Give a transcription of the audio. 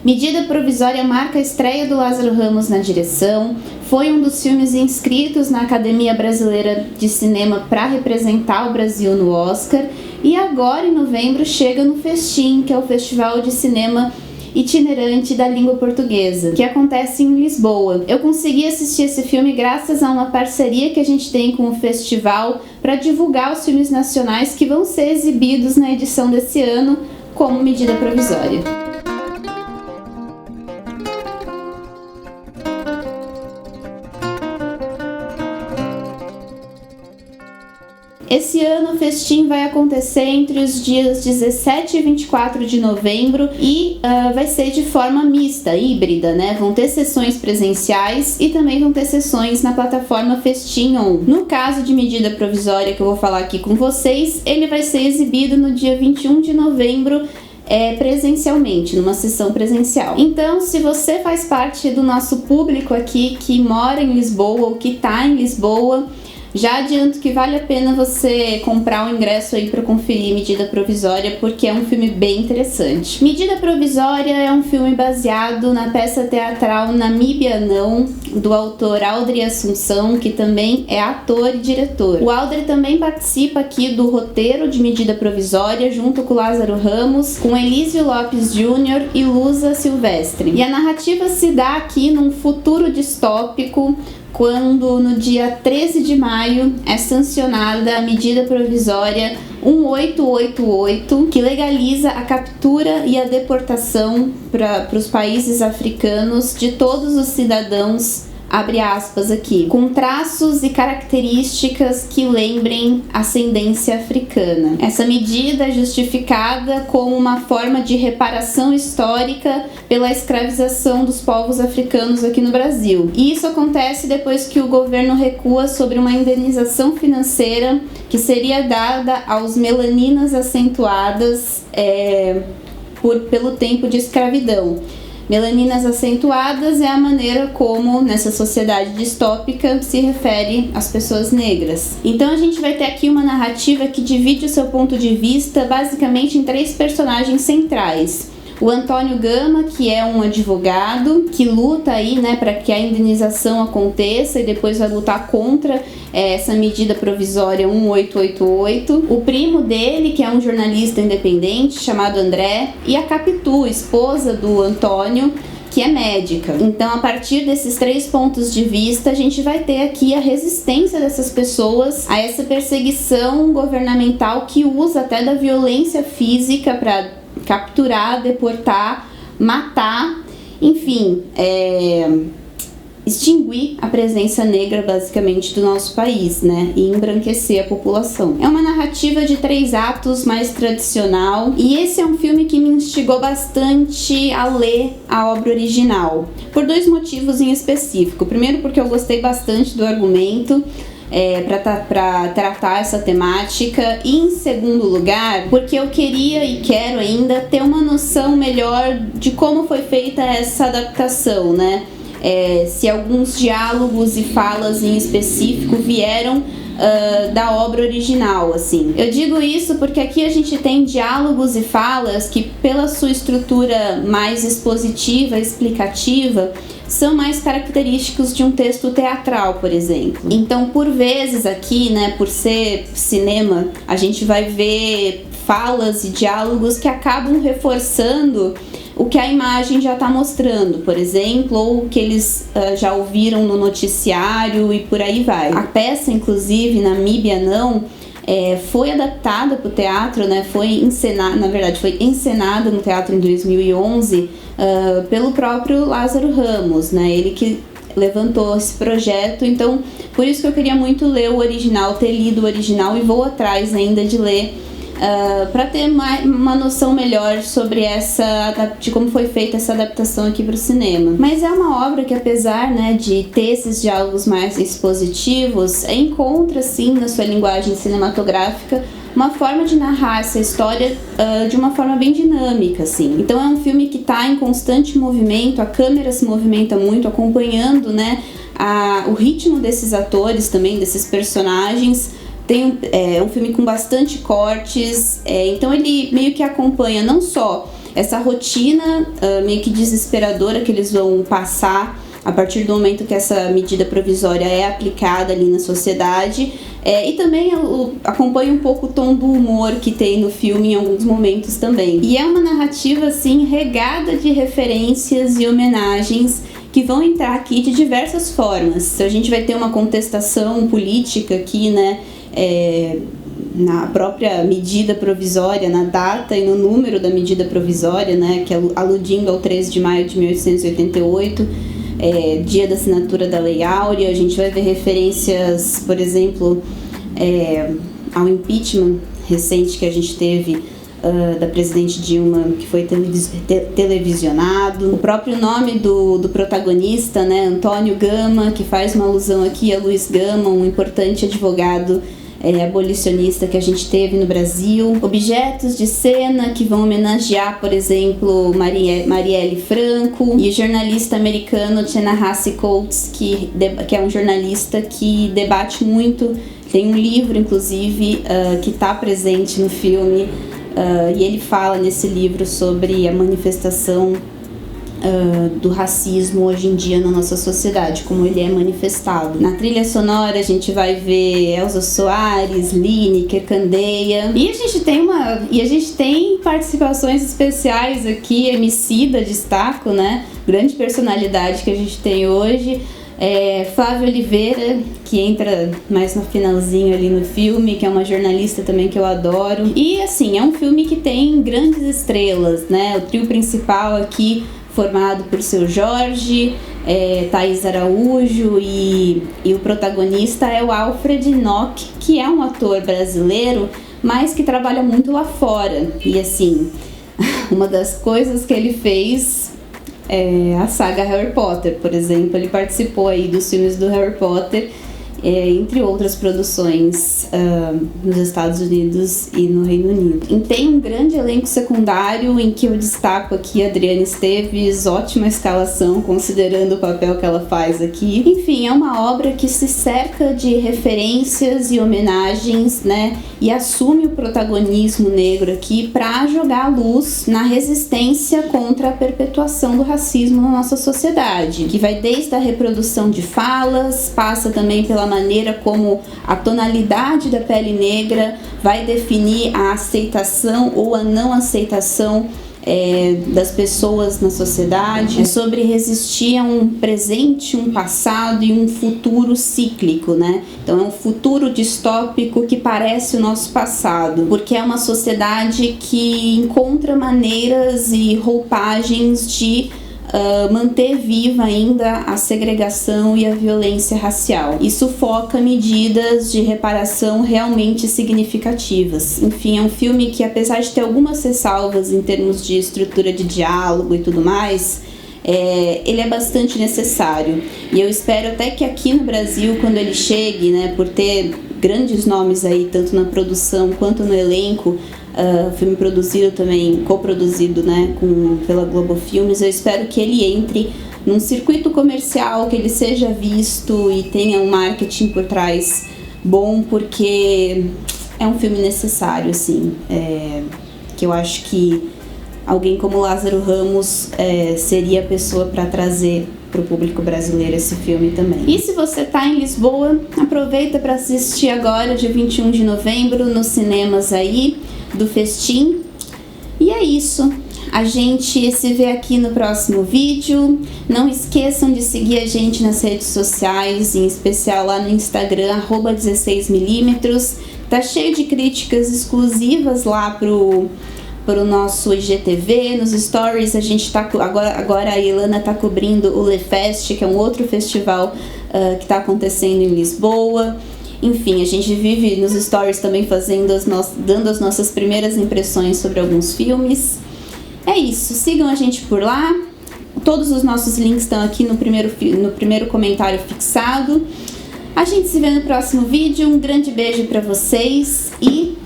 Medida Provisória marca a estreia do Lázaro Ramos na direção, foi um dos filmes inscritos na Academia Brasileira de Cinema para representar o Brasil no Oscar, e agora, em novembro, chega no Festim, que é o Festival de Cinema Itinerante da Língua Portuguesa, que acontece em Lisboa. Eu consegui assistir esse filme graças a uma parceria que a gente tem com o festival para divulgar os filmes nacionais que vão ser exibidos na edição desse ano como medida provisória. Esse ano o Festim vai acontecer entre os dias 17 e 24 de novembro e vai ser de forma mista, híbrida, né? Vão ter sessões presenciais e também vão ter sessões na plataforma Festim On. No caso de medida provisória que eu vou falar aqui com vocês, ele vai ser exibido no dia 21 de novembro presencialmente, numa sessão presencial. Então, se você faz parte do nosso público aqui que mora em Lisboa ou que está em Lisboa, já adianto que vale a pena você comprar o ingresso aí para conferir Medida Provisória, porque é um filme bem interessante. Medida Provisória é um filme baseado na peça teatral Namíbia Não, do autor Aldri Assunção, que também é ator e diretor. O Aldri também participa aqui do roteiro de Medida Provisória, junto com Lázaro Ramos, com Elísio Lopes Jr. e Lusa Silvestre. E a narrativa se dá aqui num futuro distópico, quando no dia 13 de maio é sancionada a medida provisória 1888, que legaliza a captura e a deportação para os países africanos de todos os cidadãos, abre aspas aqui, com traços e características que lembrem ascendência africana. Essa medida é justificada como uma forma de reparação histórica pela escravização dos povos africanos aqui no Brasil. E isso acontece depois que o governo recua sobre uma indenização financeira que seria dada aos melaninas acentuadas pelo tempo de escravidão. Melaninas acentuadas é a maneira como, nessa sociedade distópica, se refere às pessoas negras. Então a gente vai ter aqui uma narrativa que divide o seu ponto de vista basicamente em 3 personagens centrais. O Antônio Gama, que é um advogado que luta aí, né, para que a indenização aconteça e depois vai lutar contra essa medida provisória 1888. O primo dele, que é um jornalista independente chamado André, e a Capitu, esposa do Antônio, que é médica. Então, a partir desses 3 pontos de vista, a gente vai ter aqui a resistência dessas pessoas a essa perseguição governamental que usa até da violência física para capturar, deportar, matar, enfim, extinguir a presença negra basicamente do nosso país, né, e embranquecer a população. É uma narrativa de 3 atos, mais tradicional, e esse é um filme que me instigou bastante a ler a obra original, por 2 motivos em específico. Primeiro, porque eu gostei bastante do argumento, para tratar essa temática, e em segundo lugar, porque eu queria e quero ainda ter uma noção melhor de como foi feita essa adaptação, né? Se alguns diálogos e falas em específico vieram da obra original, assim. Eu digo isso porque aqui a gente tem diálogos e falas que, pela sua estrutura mais expositiva, explicativa, são mais característicos de um texto teatral, por exemplo. Então, por vezes aqui, né, por ser cinema, a gente vai ver falas e diálogos que acabam reforçando o que a imagem já está mostrando, por exemplo, ou o que eles já ouviram no noticiário e por aí vai. A peça, inclusive, Namíbia Não, foi adaptada para o teatro, né? Foi encenada no teatro em 2011 pelo próprio Lázaro Ramos, né? Ele que levantou esse projeto, então por isso que eu queria muito ler o original, ter lido o original, e vou atrás ainda de ler para ter uma noção melhor sobre de como foi feita essa adaptação aqui para o cinema. Mas é uma obra que, apesar, né, de ter esses diálogos mais expositivos, encontra sim na sua linguagem cinematográfica uma forma de narrar essa história de uma forma bem dinâmica, assim. Então é um filme que está em constante movimento, a câmera se movimenta muito, acompanhando, né, o ritmo desses atores também, desses personagens. É um filme com bastante cortes, então ele meio que acompanha não só essa rotina meio que desesperadora que eles vão passar a partir do momento que essa medida provisória é aplicada ali na sociedade. E também acompanha um pouco o tom do humor que tem no filme em alguns momentos também. E é uma narrativa, assim, regada de referências e homenagens que vão entrar aqui de diversas formas. A gente vai ter uma contestação política aqui, né, na própria medida provisória, na data e no número da medida provisória, né, que é aludindo ao 13 de maio de 1888, dia da assinatura da Lei Áurea. A gente vai ver referências, por exemplo, ao impeachment recente que a gente teve da presidente Dilma, que foi televisionado. O próprio nome do protagonista, né, Antônio Gama, que faz uma alusão aqui a Luiz Gama, um importante advogado abolicionista que a gente teve no Brasil. Objetos de cena que vão homenagear, por exemplo, Marielle Franco, e o jornalista americano Ta-Nehisi Coates, que é um jornalista que debate muito. Tem um livro, inclusive, que está presente no filme, e ele fala nesse livro sobre a manifestação do racismo hoje em dia na nossa sociedade, como ele é manifestado. Na trilha sonora a gente vai ver Elza Soares, Lineker, Candeia, e a gente tem participações especiais aqui. Emicida, destaco, né? Grande personalidade que a gente tem hoje. Flávia Oliveira, que entra mais no finalzinho ali no filme, que é uma jornalista também que eu adoro. E assim, é um filme que tem grandes estrelas, né? O trio principal aqui formado por Seu Jorge, Thaís Araújo, e o protagonista é o Alfred Enoch, que é um ator brasileiro, mas que trabalha muito lá fora. E assim, uma das coisas que ele fez a saga Harry Potter, por exemplo. Ele participou aí dos filmes do Harry Potter, entre outras produções nos Estados Unidos e no Reino Unido. E tem um grande elenco secundário, em que eu destaco aqui a Adriana Esteves, ótima escalação considerando o papel que ela faz aqui. Enfim, é uma obra que se cerca de referências e homenagens, né, e assume o protagonismo negro aqui para jogar a luz na resistência contra a perpetuação do racismo na nossa sociedade, que vai desde a reprodução de falas, passa também pela maneira como a tonalidade da pele negra vai definir a aceitação ou a não aceitação das pessoas na sociedade. É sobre resistir a um presente, um passado e um futuro cíclico, né? Então é um futuro distópico que parece o nosso passado, porque é uma sociedade que encontra maneiras e roupagens de manter viva ainda a segregação e a violência racial. Isso foca medidas de reparação realmente significativas. Enfim, é um filme que, apesar de ter algumas ressalvas em termos de estrutura de diálogo e tudo mais, ele é bastante necessário. E eu espero até que aqui no Brasil, quando ele chegue, né, por ter grandes nomes aí, tanto na produção quanto no elenco, filme produzido também, coproduzido, né, pela Globo Filmes, eu espero que ele entre num circuito comercial, que ele seja visto e tenha um marketing por trás bom, porque é um filme necessário, assim, que eu acho que alguém como Lázaro Ramos seria a pessoa para trazer para o público brasileiro esse filme também. E se você está em Lisboa, aproveita para assistir agora, dia 21 de novembro, nos cinemas aí do Festim. E é isso. A gente se vê aqui no próximo vídeo. Não esqueçam de seguir a gente nas redes sociais, em especial lá no Instagram, @16mm. Tá cheio de críticas exclusivas lá pro nosso IGTV, nos stories. A gente tá agora a Ilana tá cobrindo o LeFest, que é um outro festival que tá acontecendo em Lisboa. Enfim, a gente vive nos stories também dando as nossas primeiras impressões sobre alguns filmes. É isso, sigam a gente por lá. Todos os nossos links estão aqui no primeiro comentário fixado. A gente se vê no próximo vídeo. Um grande beijo pra vocês e